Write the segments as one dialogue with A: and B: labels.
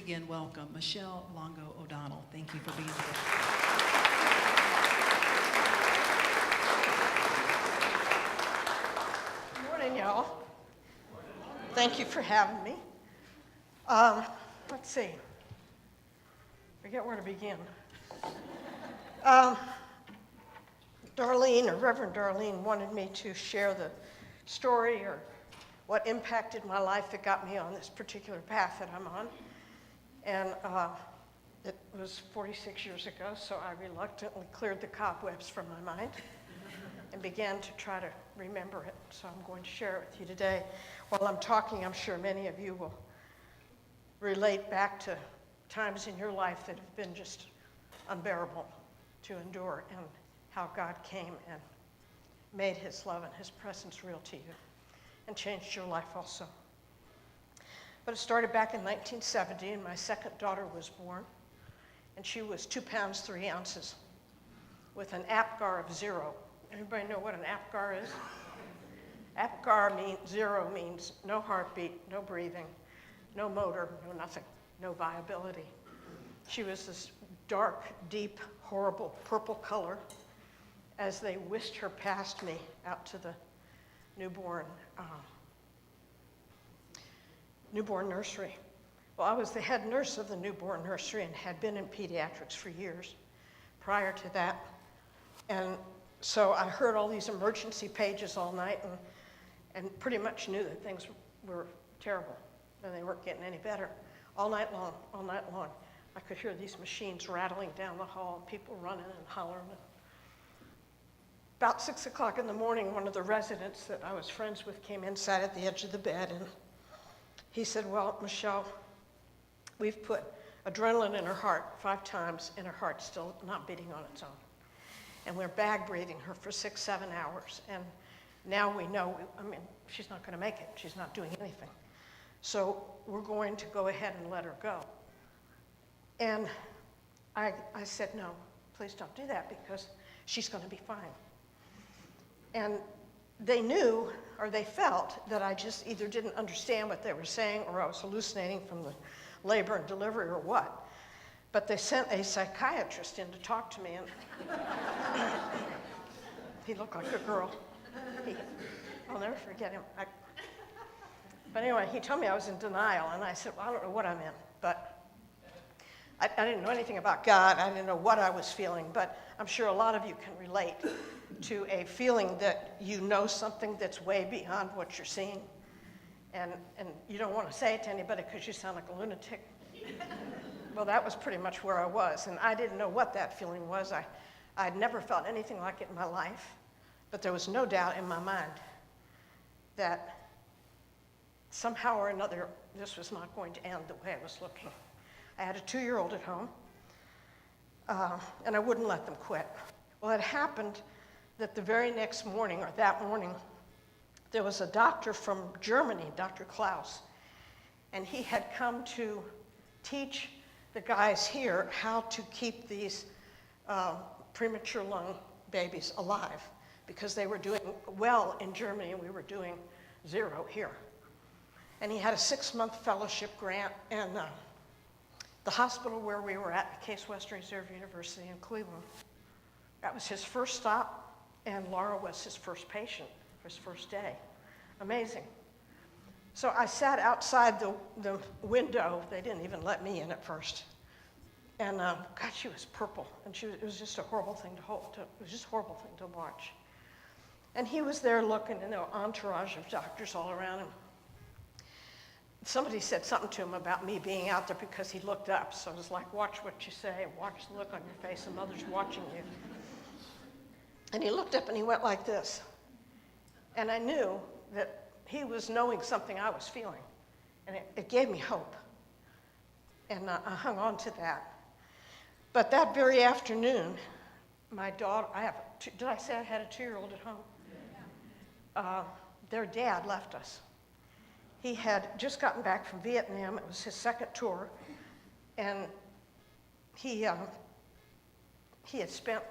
A: again welcome Michele Longo O'Donnell. Thank you for being here.
B: Good morning, y'all. Thank you for having me. Let's see. Forget where to begin. Darlene, or Reverend Darlene, wanted me to share the story or what impacted my life that got me on this particular path that I'm on. And it was 46 years ago, so I reluctantly cleared the cobwebs from my mind and began to try to remember it. So I'm going to share it with you today. While I'm talking, I'm sure many of you will relate back to times in your life that have been just unbearable to endure, and how God came and made his love and his presence real to you and changed your life also. But it started back in 1970, and my second daughter was born, and she was 2 pounds, 3 ounces with an APGAR of 0. Everybody know what an APGAR is? APGAR means 0 means no heartbeat, no breathing, no motor, no nothing, no viability. She was this dark, deep, horrible purple color as they whisked her past me out to the newborn nursery. Well, I was the head nurse of the newborn nursery and had been in pediatrics for years prior to that. And so I heard all these emergency pages all night and pretty much knew that things were terrible and they weren't getting any better. All night long. I could hear these machines rattling down the hall, people running and hollering. About 6 o'clock in the morning, one of the residents that I was friends with came in, sat at the edge of the bed, and he said, well, Michele, we've put adrenaline in her heart 5 times, and her heart's still not beating on its own. And we're bag breathing her for 6, 7 hours. And now we know, she's not gonna make it. She's not doing anything. So we're going to go ahead and let her go. And I said, no, please don't do that, because she's gonna be fine. And they knew, or they felt, that I just either didn't understand what they were saying, or I was hallucinating from the labor and delivery, or what. But they sent a psychiatrist in to talk to me, and he looked like a girl. I'll never forget him. But anyway, he told me I was in denial, and I said, well, I don't know what I'm in, but I didn't know anything about God. I didn't know what I was feeling, but I'm sure a lot of you can relate to a feeling that you know something that's way beyond what you're seeing, and you don't want to say it to anybody because you sound like a lunatic. Well, that was pretty much where I was, and I didn't know what that feeling was. I'd never felt anything like it in my life, but there was no doubt in my mind that somehow or another this was not going to end the way I was looking. I had a 2-year-old at home, and I wouldn't let them quit. Well, it happened that the very next morning, or that morning, there was a doctor from Germany, Dr. Klaus, and he had come to teach the guys here how to keep these premature lung babies alive, because they were doing well in Germany and we were doing 0 here. And he had a 6-month fellowship grant, and the hospital where we were at, Case Western Reserve University in Cleveland, that was his first stop, and Laura was his first patient for his first day. Amazing. So I sat outside the window. They didn't even let me in at first. And God, she was purple, and it was just a horrible thing to hold. It was just a horrible thing to watch. And he was there looking, and there were entourage of doctors all around him. Somebody said something to him about me being out there because he looked up. So it was like, watch what you say, watch the look on your face, and mother's watching you. And he looked up and he went like this. And I knew that he was knowing something I was feeling. And it gave me hope. And I hung on to that. But that very afternoon, my daughter, did I say I had a 2-year-old at home? Yeah. Their dad left us. He had just gotten back from Vietnam. It was his second tour. And he had spent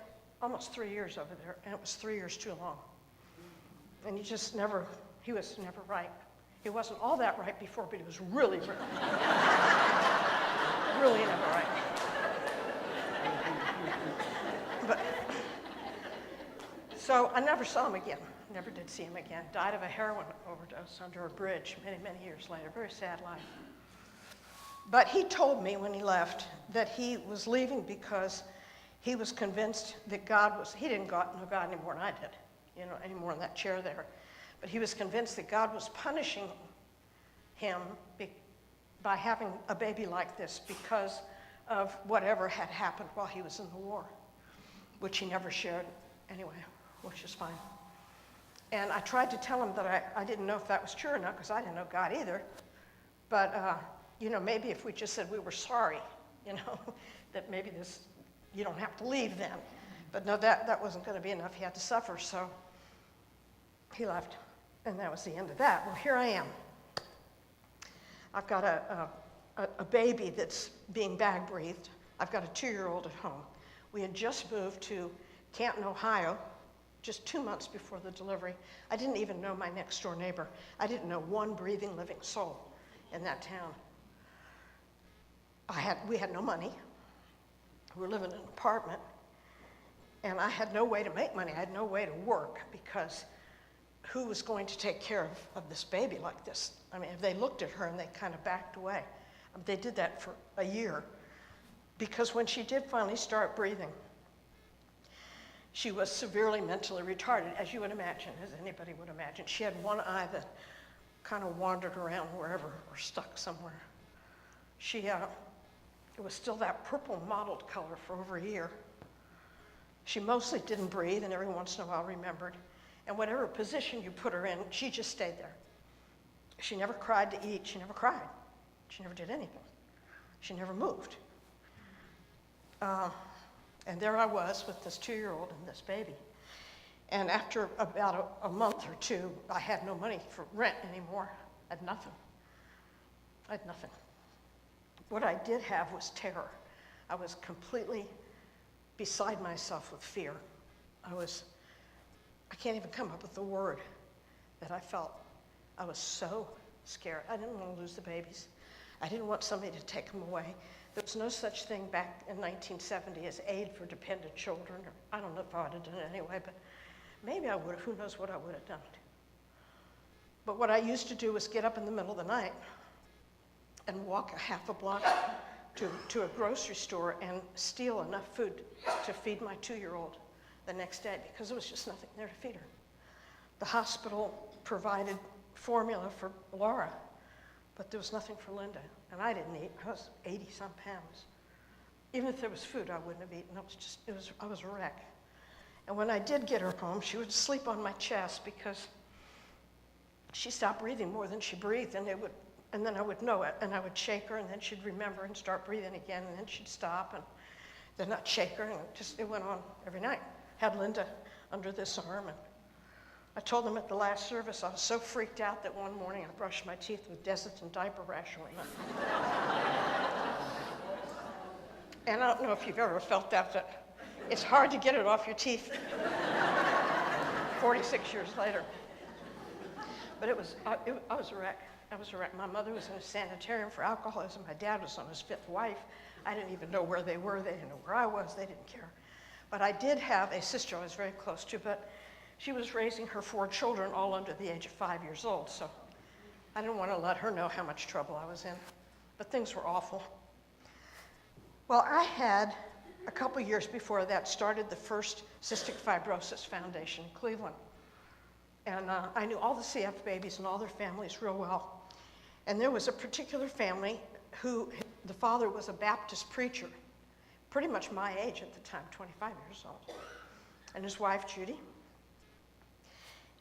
B: almost 3 years over there, and it was 3 years too long. And he was never right. He wasn't all that right before, but he was really right. Really never right. But, so I never saw him again. Never did see him again. Died of a heroin overdose under a bridge many, many years later. Very sad life. But he told me when he left that he was leaving because he was convinced that he didn't know God any more than I did, any more in that chair there. But he was convinced that God was punishing him by having a baby like this because of whatever had happened while he was in the war, which he never shared anyway, which is fine. And I tried to tell him that I didn't know if that was true or not because I didn't know God either. But, maybe if we just said we were sorry, that maybe you don't have to leave then. But no, that wasn't going to be enough. He had to suffer, so he left. And that was the end of that. Well, here I am. I've got a baby that's being bag breathed. I've got a 2-year-old at home. We had just moved to Canton, Ohio, just 2 months before the delivery. I didn't even know my next door neighbor. I didn't know one breathing, living soul in that town. We had no money. We were living in an apartment, and I had no way to make money. I had no way to work because who was going to take care of this baby like this? I mean, they looked at her and they kind of backed away. They did that for a year because when she did finally start breathing, she was severely mentally retarded, as you would imagine, as anybody would imagine. She had one eye that kind of wandered around wherever or stuck somewhere. It was still that purple mottled color for over a year. She mostly didn't breathe and every once in a while remembered. And whatever position you put her in, she just stayed there. She never cried to eat. She never cried. She never did anything. She never moved. And there I was with this 2-year-old and this baby. And after about a month or two, I had no money for rent anymore. I had nothing. What I did have was terror. I was completely beside myself with fear. I can't even come up with the word that I felt. I was so scared. I didn't want to lose the babies. I didn't want somebody to take them away. There was no such thing back in 1970 as aid for dependent children. I don't know if I would have done it anyway, but maybe I would have. Who knows what I would have done. But what I used to do was get up in the middle of the night and walk a half a block to a grocery store and steal enough food to feed my 2-year-old the next day because there was just nothing there to feed her. The hospital provided formula for Laura, but there was nothing for Linda. And I didn't eat. I was 80-some pounds. Even if there was food, I wouldn't have eaten. I was a wreck. And when I did get her home, she would sleep on my chest because she stopped breathing more than she breathed, and then I would know it, and I would shake her, and then she'd remember and start breathing again, and then she'd stop, and then I'd shake her, and it went on every night. Had Linda under this arm, and I told them at the last service I was so freaked out that one morning I brushed my teeth with Desitin diaper rash ointment. And I don't know if you've ever felt that it's hard to get it off your teeth 46 years later. But I was a wreck. I was a wreck. My mother was in a sanitarium for alcoholism. My dad was on his 5th wife. I didn't even know where they were. They didn't know where I was. They didn't care. But I did have a sister I was very close to, but she was raising her 4 children all under the age of 5 years old, so I didn't want to let her know how much trouble I was in. But things were awful. Well, I had, a couple years before that, started the first Cystic Fibrosis Foundation in Cleveland. And I knew all the CF babies and all their families real well. And there was a particular family who, the father was a Baptist preacher, pretty much my age at the time, 25 years old, and his wife, Judy.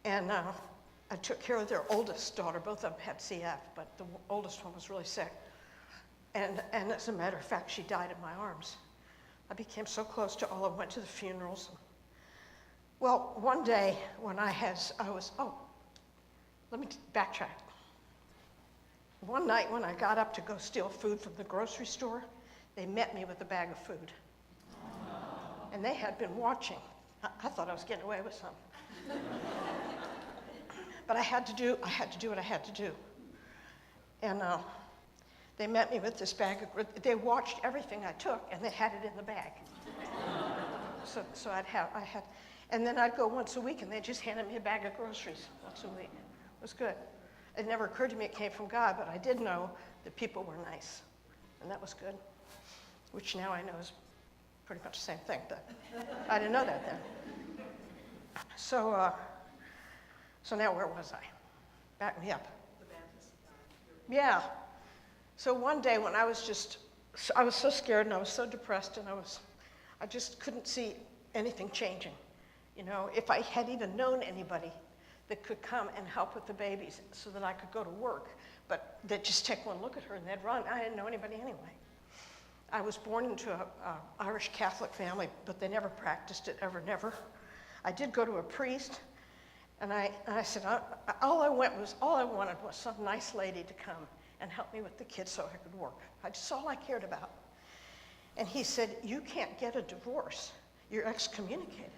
B: And I took care of their oldest daughter. Both of them had CF, but the oldest one was really sick. And as a matter of fact, she died in my arms. I became so close to all of them, went to the funerals. Well, one day when let me backtrack. One night when I got up to go steal food from the grocery store, they met me with a bag of food. And they had been watching. I thought I was getting away with something. But I had to do what I had to do. And They met me with this bag of, they watched everything I took, and they had it in the bag. So I had, and then I'd go once a week, and they just handed me a bag of groceries once a week. It was good. It never occurred to me it came from God, but I did know that people were nice, and that was good, which now I know is pretty much the same thing, but I didn't know that then. So now where was I? Back me up. Yeah. So one day when I was so scared and I was so depressed and I just couldn't see anything changing. You know, if I had even known anybody that could come and help with the babies so that I could go to work, but they'd just take one look at her and they'd run. I didn't know anybody anyway. I was born into an Irish Catholic family, but they never practiced it, ever, never. I did go to a priest, and I said, all I wanted was some nice lady to come and help me with the kids so I could work. That's all I cared about. And he said, you can't get a divorce. You're excommunicated.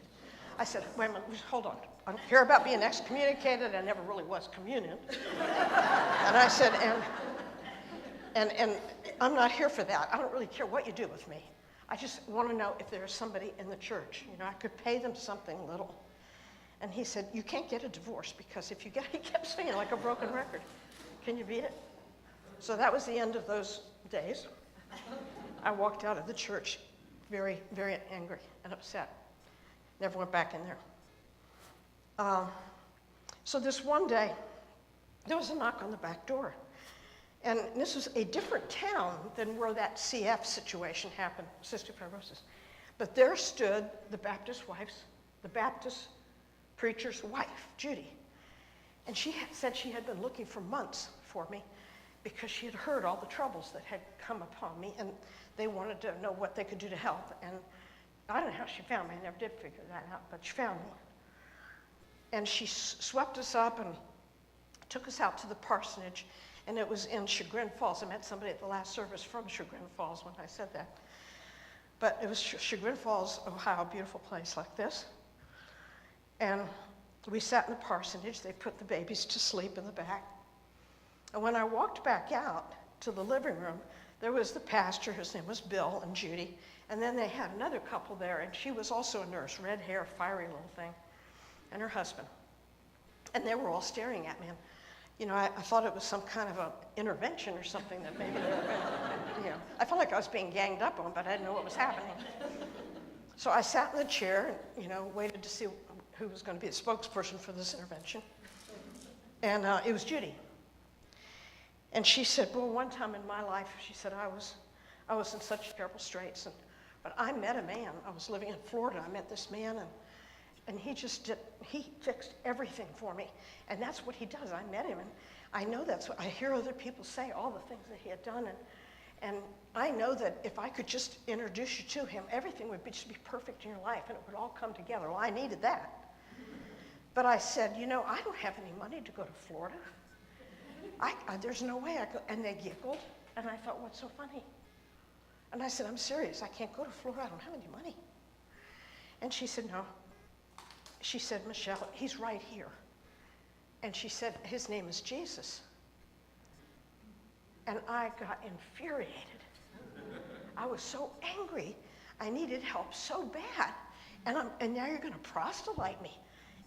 B: I said, wait a minute, hold on. I don't care about being excommunicated. I never really was communion. And I said, and I'm not here for that. I don't really care what you do with me. I just want to know if there's somebody in the church. You know, I could pay them something little. And he said, you can't get a divorce because if you get, he kept saying like a broken record. Can you beat it? So that was the end of those days. I walked out of the church very, very angry and upset. Never went back in there. So this one day, there was a knock on the back door. And this was a different town than where that CF situation happened, cystic fibrosis. But there stood the Baptist preacher's wife, Judy. And she said she had been looking for months for me because she had heard all the troubles that had come upon me, and they wanted to know what they could do to help. And I don't know how she found me. I never did figure that out, but she found me. And she swept us up and took us out to the parsonage, and it was in Chagrin Falls. I met somebody at the last service from Chagrin Falls when I said that. But it was Chagrin Falls, Ohio, a beautiful place like this. And we sat in the parsonage. They put the babies to sleep in the back. And when I walked back out to the living room, there was the pastor, his name was Bill, and Judy. And then they had another couple there, and she was also a nurse, red hair, fiery little thing, and her husband. And they were all staring at me. And, you know, I thought it was some kind of an intervention or something that maybe they were going to, you know. I felt like I was being ganged up on, but I didn't know what was happening. So I sat in the chair and, you know, waited to see who was going to be the spokesperson for this intervention. And it was Judy. And she said, well, one time in my life, she said, I was in such terrible straits. But I met a man. I was living in Florida. I met this man, and he fixed everything for me. And that's what he does. I met him, and I know that's what I hear other people say, all the things that he had done. And I know that if I could just introduce you to him, everything would just be perfect in your life, and it would all come together. Well, I needed that. But I said, you know, I don't have any money to go to Florida. There's no way I could. And they giggled, and I thought, what's so funny? And I said, I'm serious. I can't go to Florida. I don't have any money. And she said, no. She said, Michele, he's right here. And she said, his name is Jesus. And I got infuriated. I was so angry. I needed help so bad. And now you're going to proselyte me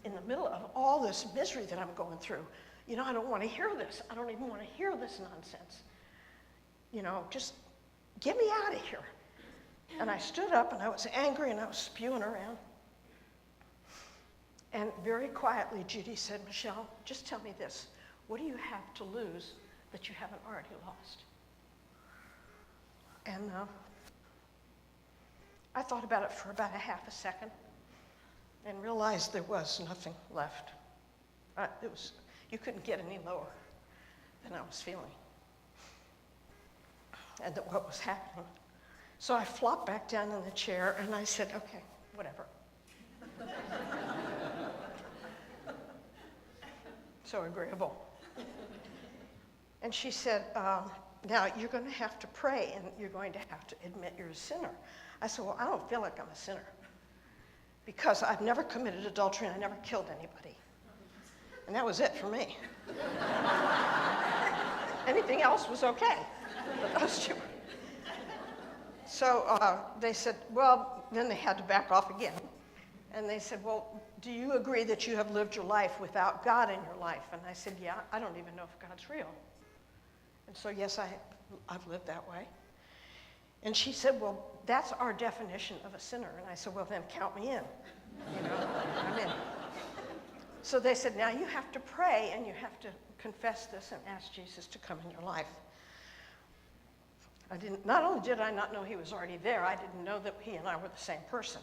B: in the middle of all this misery that I'm going through. You know, I don't want to hear this. I don't even want to hear this nonsense. You know, just get me out of here. And I stood up, and I was angry, and I was spewing around. And very quietly, Judy said, Michele, just tell me this. What do you have to lose that you haven't already lost? And I thought about it for about a half a second and realized there was nothing left. You couldn't get any lower than I was feeling and what was happening. So I flopped back down in the chair, and I said, okay, whatever. So agreeable. And she said, now you're going to have to pray, and you're going to have to admit you're a sinner. I said, well, I don't feel like I'm a sinner because I've never committed adultery and I never killed anybody. And that was it for me. Anything else was okay. But those two. So they said, well, then they had to back off again. And they said, well, do you agree that you have lived your life without God in your life? And I said, yeah, I don't even know if God's real. And so, yes, I've lived that way. And she said, well, that's our definition of a sinner. And I said, well, then count me in. I'm in. So they said, now you have to pray and you have to confess this and ask Jesus to come in your life. Not only did I not know he was already there, I didn't know that he and I were the same person.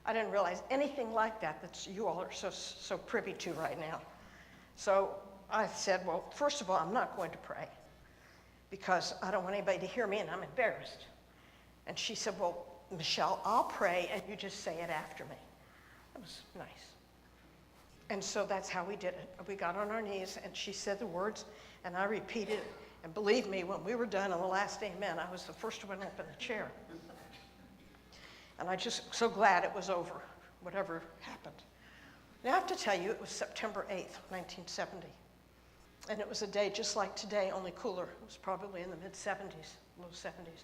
B: I didn't realize anything like that you all are so privy to right now. So I said, well, first of all, I'm not going to pray because I don't want anybody to hear me and I'm embarrassed. And she said, well, Michele, I'll pray and you just say it after me. That was nice. And so that's how we did it. We got on our knees and she said the words and I repeated it. And believe me, when we were done on the last amen, I was the first one up in the chair. And I just so glad it was over, whatever happened. Now I have to tell you, it was September 8th, 1970. And it was a day just like today, only cooler. It was probably in the mid-70s, low 70s.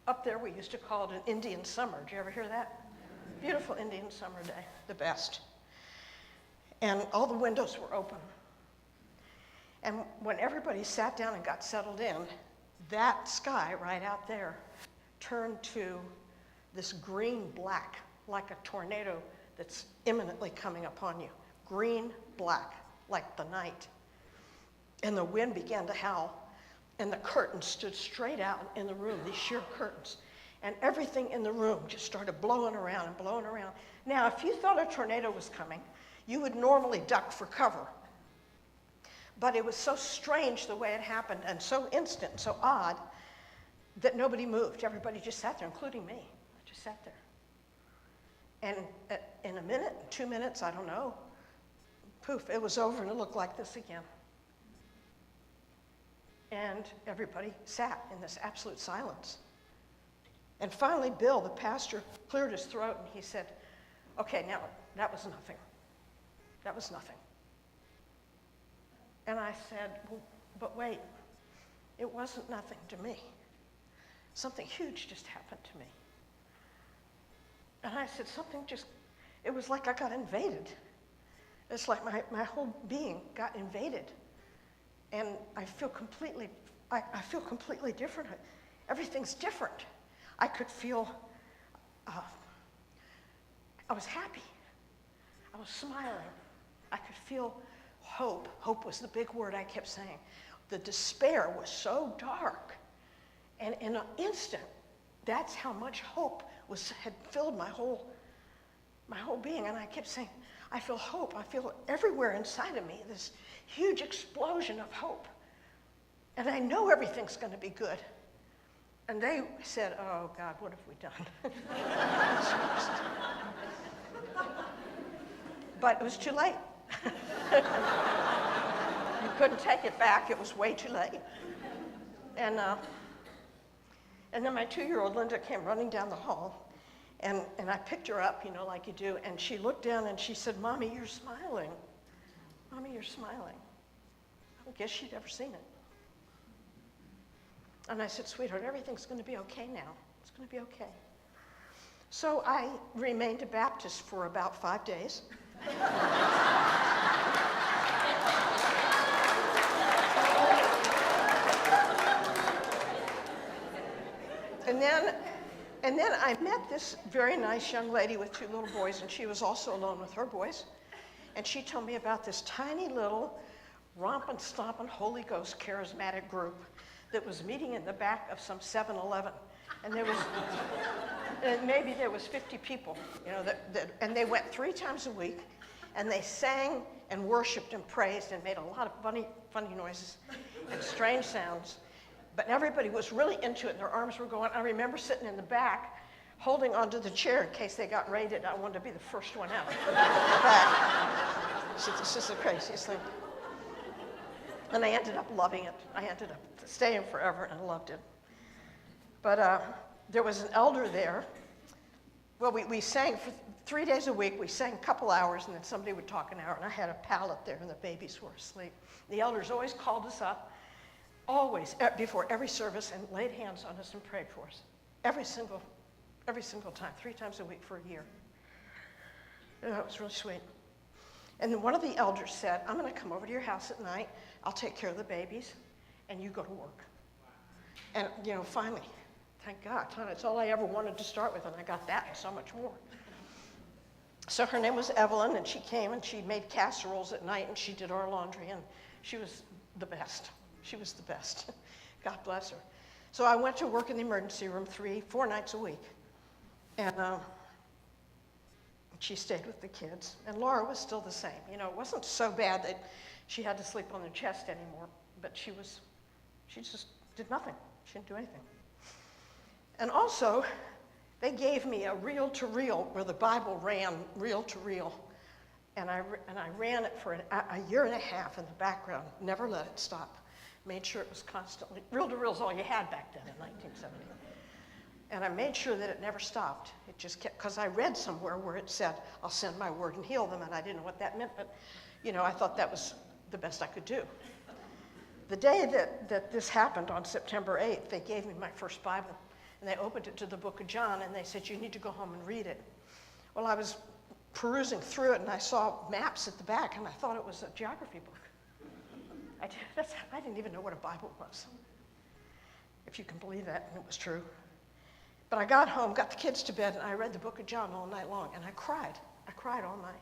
B: Up there, we used to call it an Indian summer. Did you ever hear that? Beautiful Indian summer day, the best. And all the windows were open. And when everybody sat down and got settled in, that sky right out there turned to this green-black, like a tornado that's imminently coming upon you. Green-black, like the night. And the wind began to howl, and the curtains stood straight out in the room, these sheer curtains. And everything in the room just started blowing around and blowing around. Now, if you thought a tornado was coming, you would normally duck for cover. But it was so strange the way it happened, and so instant, and so odd, that nobody moved. Everybody just sat there, including me. I just sat there. And in a minute, 2 minutes, I don't know, poof, it was over and it looked like this again. And everybody sat in this absolute silence. And finally, Bill, the pastor, cleared his throat and he said, okay, now that was nothing. That was nothing. And I said, well, but wait, it wasn't nothing to me. Something huge just happened to me. And I said, it was like I got invaded. It's like my whole being got invaded. And I feel completely different. Everything's different. I could feel, I was happy. I was smiling. I could feel hope. Hope was the big word I kept saying. The despair was so dark. And in an instant, that's how much hope had filled my whole being. And I kept saying, I feel hope. I feel it everywhere inside of me, this huge explosion of hope. And I know everything's going to be good. And they said, oh, God, what have we done? But it was too late. You couldn't take it back. It was way too late. And then my 2-year-old Linda came running down the hall, and I picked her up, like you do, and she looked down and she said, Mommy, you're smiling. Mommy, you're smiling. I don't guess she'd ever seen it. And I said, sweetheart, everything's going to be okay now. It's going to be okay. So I remained a Baptist for about 5 days. And then I met this very nice young lady with 2 little boys, and she was also alone with her boys. And she told me about this tiny little romping, stomping Holy Ghost charismatic group that was meeting in the back of some 7-Eleven. And maybe there was 50 people, and they went 3 times a week, and they sang and worshiped and praised and made a lot of funny noises and strange sounds. But everybody was really into it, and their arms were going. I remember sitting in the back, holding onto the chair in case they got raided. I wanted to be the first one out. So this is the craziest thing. And I ended up loving it. I ended up staying forever and loved it. But there was an elder there. Well, we sang for 3 days a week. We sang a couple hours, and then somebody would talk an hour. And I had a pallet there, and the babies were asleep. The elders always called us up always, before every service, and laid hands on us and prayed for us. Every single time, 3 times a week for a year. It was really sweet. And then one of the elders said, I'm going to come over to your house at night. I'll take care of the babies, and you go to work. And, finally, thank God. That's all I ever wanted to start with, and I got that and so much more. So her name was Evelyn, and she came, and she made casseroles at night, and she did our laundry, and she was the best. She was the best. God bless her. So I went to work in the emergency room 3-4 nights a week. And she stayed with the kids. And Laura was still the same. It wasn't so bad that she had to sleep on their chest anymore, but she just did nothing. She didn't do anything. And also, they gave me a reel-to-reel where the Bible ran reel-to-reel. And I ran it for a year and a half in the background, never let it stop. Made sure it was constantly, reel-to-reel is all you had back then in 1970. And I made sure that it never stopped. It just kept, because I read somewhere where it said, I'll send my word and heal them, and I didn't know what that meant, but, I thought that was the best I could do. The day that this happened, on September 8th, they gave me my first Bible, and they opened it to the book of John, and they said, you need to go home and read it. Well, I was perusing through it, and I saw maps at the back, and I thought it was a geography book. I didn't even know what a Bible was, if you can believe that, and it was true. But I got home, got the kids to bed, and I read the book of John all night long, and I cried. I cried all night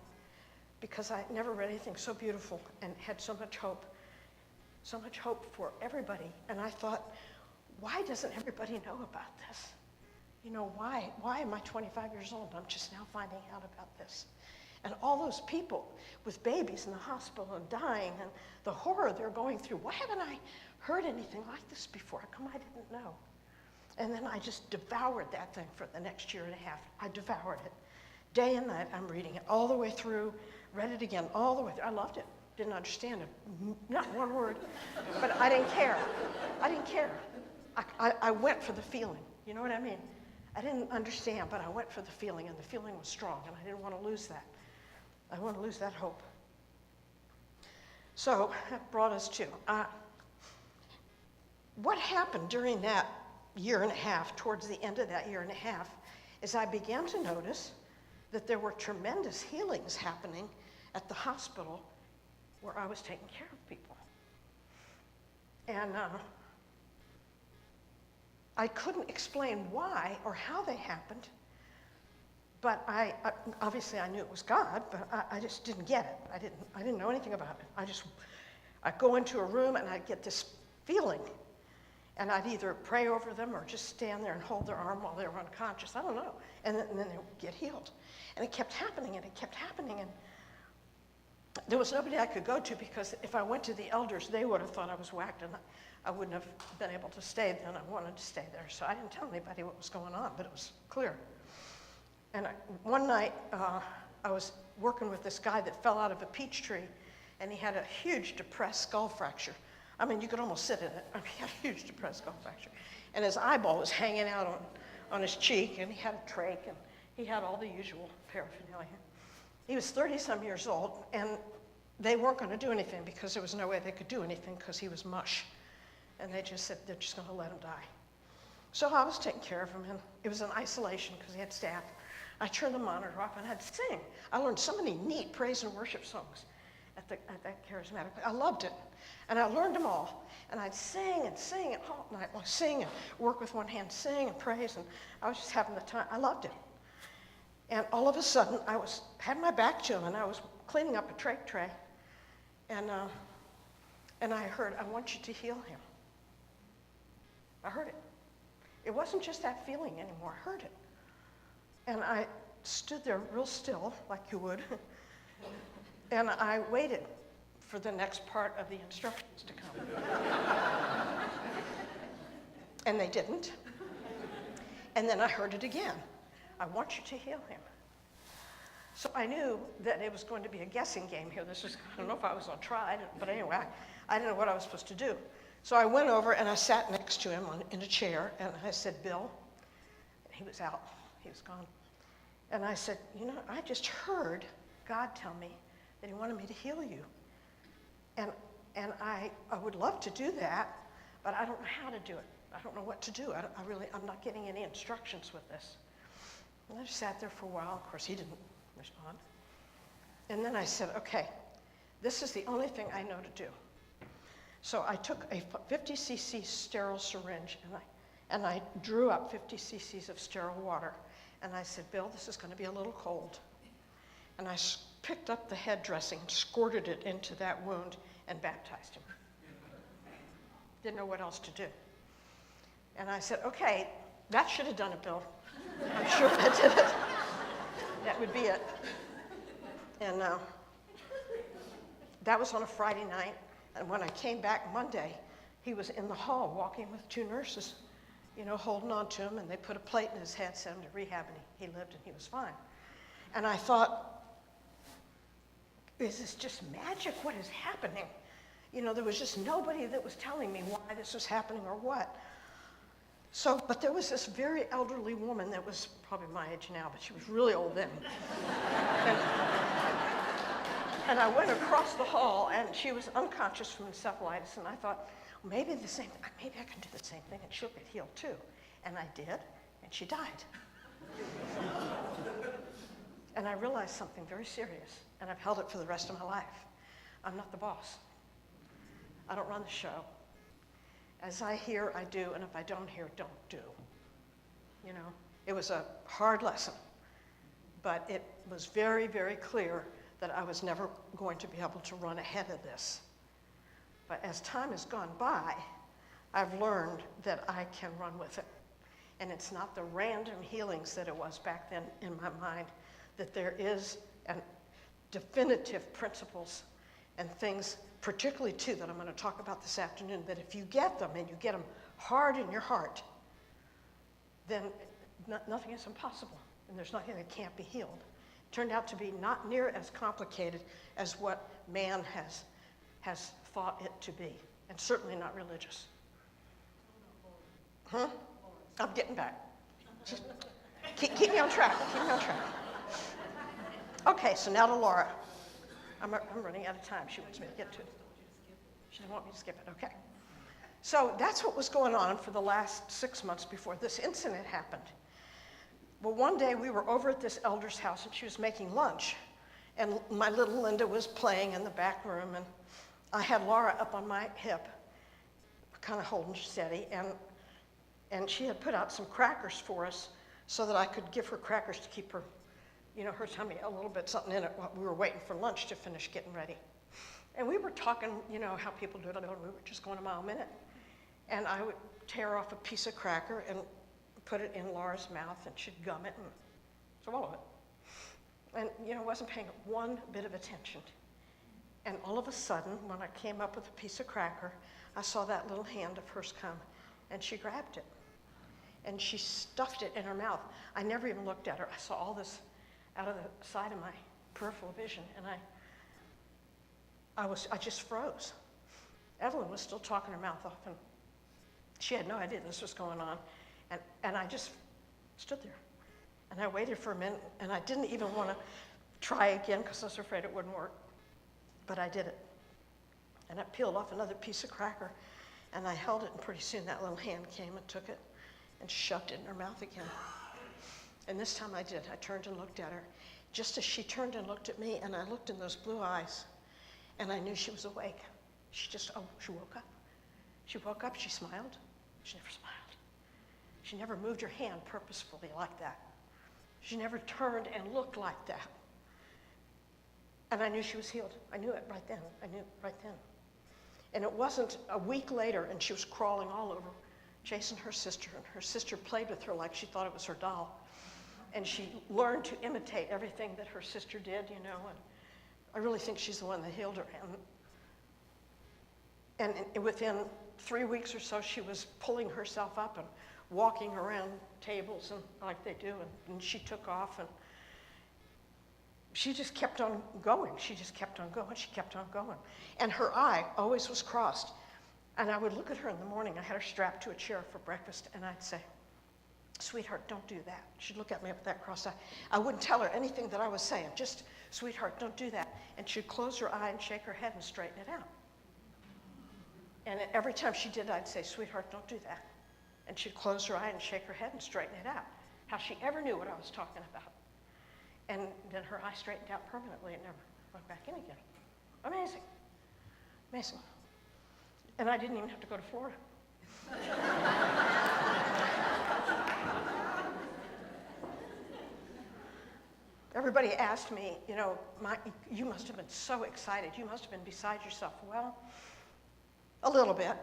B: because I never read anything so beautiful and had so much hope for everybody. And I thought, why doesn't everybody know about this? Why am I 25 years old and I'm just now finding out about this? And all those people with babies in the hospital and dying and the horror they're going through. Why haven't I heard anything like this before? How come I didn't know? And then I just devoured that thing for the next year and a half. I devoured it. Day and night, I'm reading it all the way through, read it again all the way through. I loved it. Didn't understand it, not one word, but I didn't care. I didn't care. I went for the feeling. You know what I mean? I didn't understand, but I went for the feeling, and the feeling was strong, and I didn't want to lose that. I didn't want to lose that hope. So that brought us to what happened during that year and a half, towards the end of that year and a half, is I began to notice that there were tremendous healings happening at the hospital where I was taking care of people. And I couldn't explain why or how they happened, but I obviously I knew it was God, but I just didn't get it. I didn't know anything about it. I'd go into a room and I'd get this feeling, and I'd either pray over them or just stand there and hold their arm while they were unconscious. I don't know. And then they would get healed. And it kept happening, and it kept happening, and there was nobody I could go to, because if I went to the elders, they would have thought I was whacked, and I wouldn't have been able to stay then. I wanted to stay there, so I didn't tell anybody what was going on, but it was clear. And one night, I was working with this guy that fell out of a peach tree, and he had a huge depressed skull fracture. I mean, you could almost sit in it. I mean, he had a huge depressed skull fracture. And his eyeball was hanging out on his cheek, and he had a trach, and he had all the usual paraphernalia. He was 30-some years old, and they weren't going to do anything because there was no way they could do anything because he was mush. And they just said they're just going to let him die. So I was taking care of him, and it was in isolation because he had staff. I turned the monitor off, and I'd sing. I learned so many neat praise and worship songs at that charismatic. I loved it, and I learned them all. And I'd sing and sing all night long, sing and work with one hand, sing and praise, and I was just having the time. I loved it. And all of a sudden, had my back to him, and I was cleaning up a trach tray, and I heard, I want you to heal him. I heard it. It wasn't just that feeling anymore. I heard it. And I stood there real still, like you would, and I waited for the next part of the instructions to come. And they didn't. And then I heard it again. I want you to heal him. So I knew that it was going to be a guessing game here. I don't know if I was on trial, but anyway, I didn't know what I was supposed to do. So I went over and I sat next to him in a chair, and I said, Bill, he was out, he was gone. And I said, I just heard God tell me that he wanted me to heal you. And I would love to do that, but I don't know how to do it. I don't know what to do. I'm not getting any instructions with this. And I just sat there for a while. Of course, he didn't respond. And then I said, okay, this is the only thing I know to do. So I took a 50 cc sterile syringe and I drew up 50 cc's of sterile water. And I said, Bill, this is going to be a little cold. And I picked up the head dressing, squirted it into that wound, and baptized him. Didn't know what else to do. And I said, okay, that should have done it, Bill. I'm sure that did it. That would be it. And that was on a Friday night. And when I came back Monday, he was in the hall walking with two nurses, holding on to him. And they put a plate in his head, sent him to rehab, and he lived and he was fine. And I thought, is this just magic? What is happening? There was just nobody that was telling me why this was happening or what. So, but there was this very elderly woman that was probably my age now, but she was really old then. And I went across the hall, and she was unconscious from encephalitis, and I thought, well, maybe I can do the same thing, and she'll get healed too. And I did, and she died. And I realized something very serious, and I've held it for the rest of my life. I'm not the boss. I don't run the show. As I hear, I do, and if I don't hear, don't do. It was a hard lesson, but it was very, very clear that I was never going to be able to run ahead of this. But as time has gone by, I've learned that I can run with it. And it's not the random healings that it was back then in my mind, that there is definitive principles and things, particularly two that I'm going to talk about this afternoon, that if you get them and you get them hard in your heart, then nothing is impossible, and there's nothing that can't be healed. It turned out to be not near as complicated as what man has thought it to be, and certainly not religious. I'm getting back. Just keep me on track. Keep me on track. Okay, so now to Laura. I'm running out of time. She wants me to get to it. She doesn't want me to skip it. Okay. So that's what was going on for the last 6 months before this incident happened. Well, one day we were over at this elder's house, and she was making lunch. And my little Linda was playing in the back room, and I had Laura up on my hip, kind of holding steady, and she had put out some crackers for us so that I could give her crackers to keep her, her tummy a little bit, something in it while we were waiting for lunch to finish getting ready. And we were talking, how people do it, we were just going a mile a minute. And I would tear off a piece of cracker and put it in Laura's mouth, and she'd gum it and swallow it. And, wasn't paying one bit of attention. And all of a sudden, when I came up with a piece of cracker, I saw that little hand of hers come, and she grabbed it. And she stuffed it in her mouth. I never even looked at her. I saw all this out of the side of my peripheral vision, and I just froze. Evelyn was still talking her mouth off, and she had no idea this was going on. And I just stood there. And I waited for a minute, and I didn't even want to try again because I was afraid it wouldn't work. But I did it. And I peeled off another piece of cracker, and I held it, and pretty soon that little hand came and took it and shoved it in her mouth again. And this time I did. I turned and looked at her, just as she turned and looked at me, and I looked in those blue eyes, and I knew she was awake. She woke up. She woke up, she smiled. She never smiled. She never moved her hand purposefully like that. She never turned and looked like that. And I knew she was healed. I knew it right then. I knew it right then. And it wasn't a week later, and she was crawling all over Jason, her sister, and her sister played with her like she thought it was her doll. And she learned to imitate everything that her sister did, and I really think she's the one that healed her. And within 3 weeks or so, she was pulling herself up and walking around tables and like they do, and she took off, and she just kept on going. She just kept on going. She kept on going. And her eye always was crossed. And I would look at her in the morning. I had her strapped to a chair for breakfast, and I'd say, "Sweetheart, don't do that." She'd look at me with that crossed eye. I wouldn't tell her anything that I was saying, just, "Sweetheart, don't do that." And she'd close her eye and shake her head and straighten it out. And every time she did, I'd say, sweetheart, don't do that. And she'd close her eye and shake her head and straighten it out. How she ever knew what I was talking about. And then her eye straightened out permanently and never went back in again. Amazing. Amazing. And I didn't even have to go to Florida. Everybody asked me, you must have been so excited. You must have been beside yourself. Well, a little bit.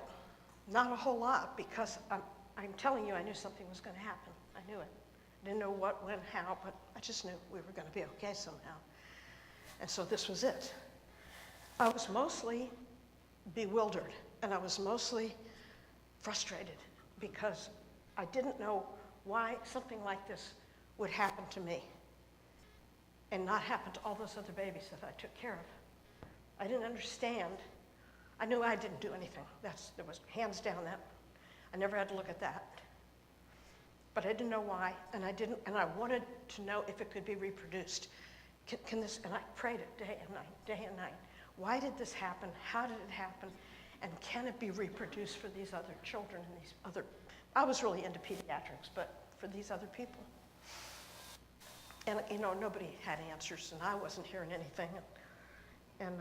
B: Not a whole lot, because I'm telling you, I knew something was going to happen. I knew it. I didn't know what, when, how, but I just knew we were going to be okay somehow. And so this was it. I was mostly bewildered, and I was mostly frustrated, because I didn't know why something like this would happen to me and not happen to all those other babies that I took care of. I didn't understand. I knew I didn't do anything. There was hands down that. I never had to look at that. But I didn't know why, and I wanted to know if it could be reproduced. Can this, and I prayed it day and night. Why did this happen? How did it happen? And can it be reproduced for these other children and these other, I was really into pediatrics, but for these other people. And nobody had answers, and I wasn't hearing anything. And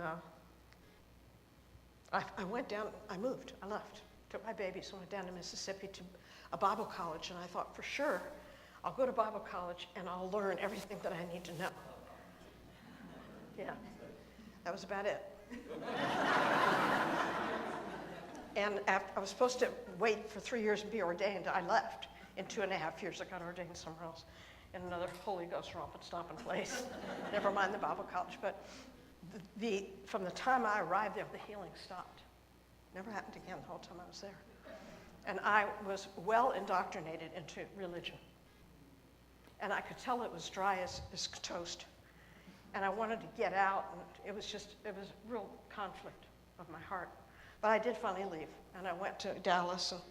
B: I went down, I moved, I left, took my babies and went down to Mississippi to a Bible college, and I thought, for sure, I'll go to Bible college and I'll learn everything that I need to know. Yeah, that was about it. And I was supposed to wait for 3 years and be ordained. I left. In 2.5 years, I got ordained somewhere else in another Holy Ghost romping, stomping place. Never mind the Bible college. But from the time I arrived there, the healing stopped. Never happened again the whole time I was there. And I was well indoctrinated into religion. And I could tell it was dry as toast. And I wanted to get out, and it was real conflict of my heart. But I did finally leave, and I went to Dallas, and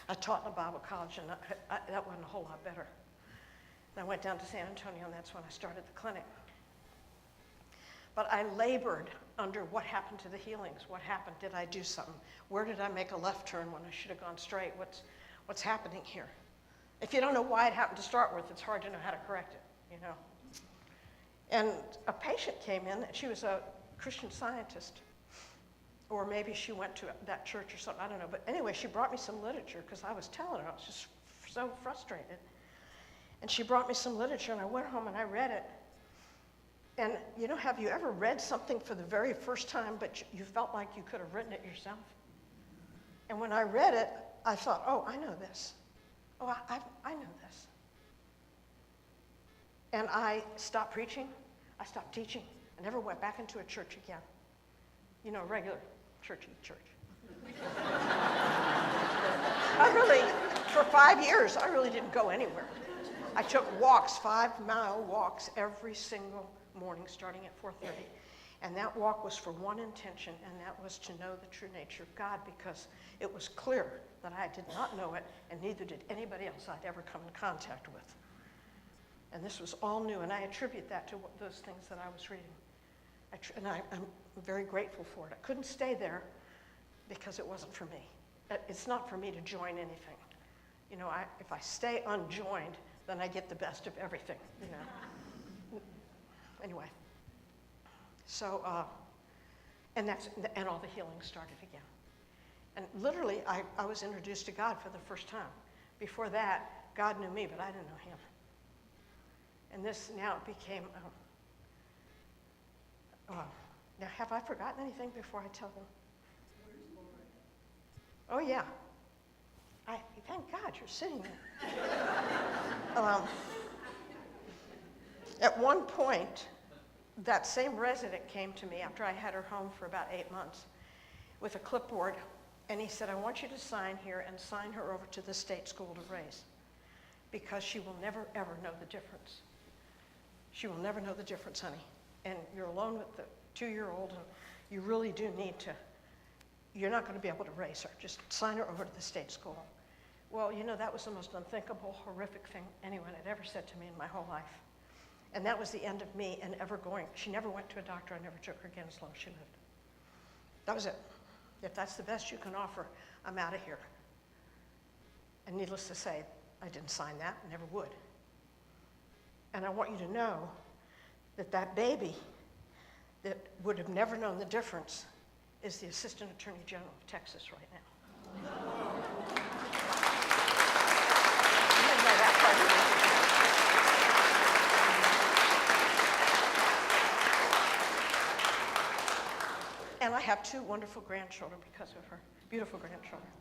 B: I taught in a Bible college, and that wasn't a whole lot better. And I went down to San Antonio, and that's when I started the clinic. But I labored under what happened to the healings. What happened? Did I do something? Where did I make a left turn when I should have gone straight? What's happening here? If you don't know why it happened to start with, it's hard to know how to correct it, And a patient came in, and she was a Christian Scientist. Or maybe she went to that church or something, I don't know. But anyway, she brought me some literature, because I was telling her, I was just so frustrated. And she brought me some literature, and I went home and I read it. And have you ever read something for the very first time, but you felt like you could have written it yourself? And when I read it, I thought, oh, I know this. Oh, I know this. And I stopped preaching. I stopped teaching. I never went back into a church again. A regular churchy church. For 5 years, I really didn't go anywhere. I took walks, 5-mile walks every single morning starting at 4:30. And that walk was for one intention, and that was to know the true nature of God, because it was clear that I did not know it, and neither did anybody else I'd ever come in contact with. And this was all new, and I attribute that to those things that I was reading. I'm very grateful for it. I couldn't stay there because it wasn't for me. It's not for me to join anything. If I stay unjoined, then I get the best of everything, Anyway, so, and all the healing started again. And literally, I was introduced to God for the first time. Before that, God knew me, but I didn't know him. And this now became, now have I forgotten anything before I tell them? Oh yeah. Thank God you're sitting there. At one point, that same resident came to me after I had her home for about 8 months with a clipboard, and he said, I want you to sign here and sign her over to the state school to raise, because she will never, ever know the difference. She will never know the difference, honey. And you're alone with the 2-year-old, and you really do need to, you're not going to be able to raise her. Just sign her over to the state school. Well, that was the most unthinkable, horrific thing anyone had ever said to me in my whole life. And that was the end of me and ever going. She never went to a doctor. I never took her again as long as she lived. That was it. If that's the best you can offer, I'm out of here. And needless to say, I didn't sign that, never would. And I want you to know that that baby that would have never known the difference is the Assistant Attorney General of Texas right now. You didn't know that part either. And I have 2 wonderful grandchildren because of her, beautiful grandchildren.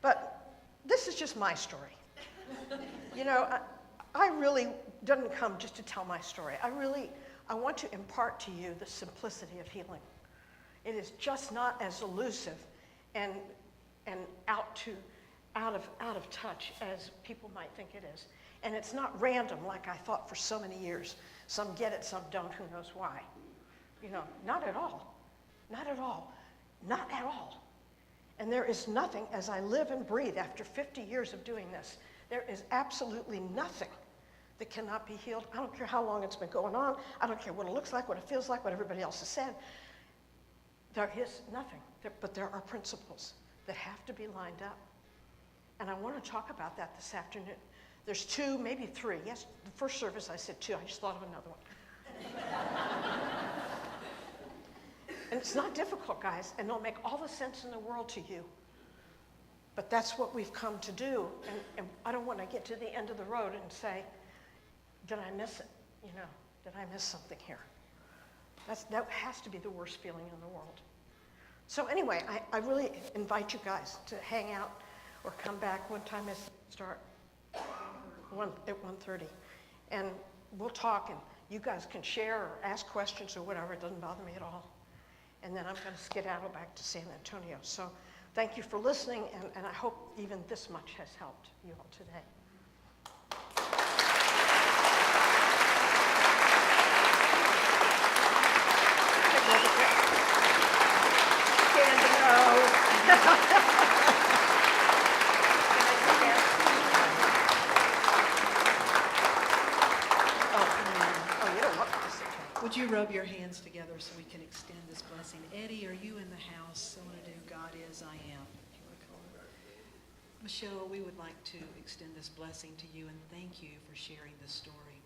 B: But this is just my story. You know, I really didn't come just to tell my story. I want to impart to you the simplicity of healing. It is just not as elusive and out of touch as people might think it is. And it's not random like I thought for so many years. Some get it, some don't, who knows why. You know, not at all. Not at all. Not at all. And there is nothing, as I live and breathe after 50 years of doing this, there is absolutely nothing that cannot be healed. I don't care how long it's been going on. I don't care what it looks like, what it feels like, what everybody else has said. There is nothing, but there are principles that have to be lined up. And I want to talk about that this afternoon. There's 2, maybe 3. Yes, the first service I said 2. I just thought of another one. And it's not difficult, guys, and it'll make all the sense in the world to you. But that's what we've come to do. And I don't want to get to the end of the road and say, did I miss it? You know, did I miss something here? That has to be the worst feeling in the world. So anyway, I really invite you guys to hang out or come back. What time is it start? At 1:30. And we'll talk, and you guys can share or ask questions or whatever. It doesn't bother me at all. And then I'm going to skedaddle back to San Antonio. So thank you for listening, and I hope even this much has helped you all today.
A: Would you rub your hands together so we can extend this blessing? Eddie, are you in the house? I want to do God is, I am. If you want to call her. Michelle, we would like to extend this blessing to you and thank you for sharing this story.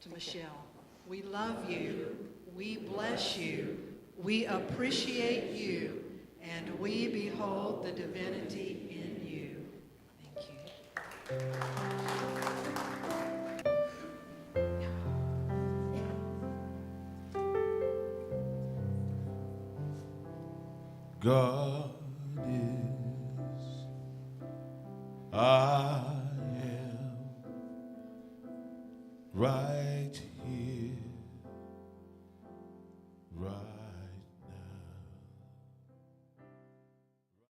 A: To Michelle, we love you. We bless you. We appreciate you. And we behold the divinity in you. Thank you.
C: God is, I am right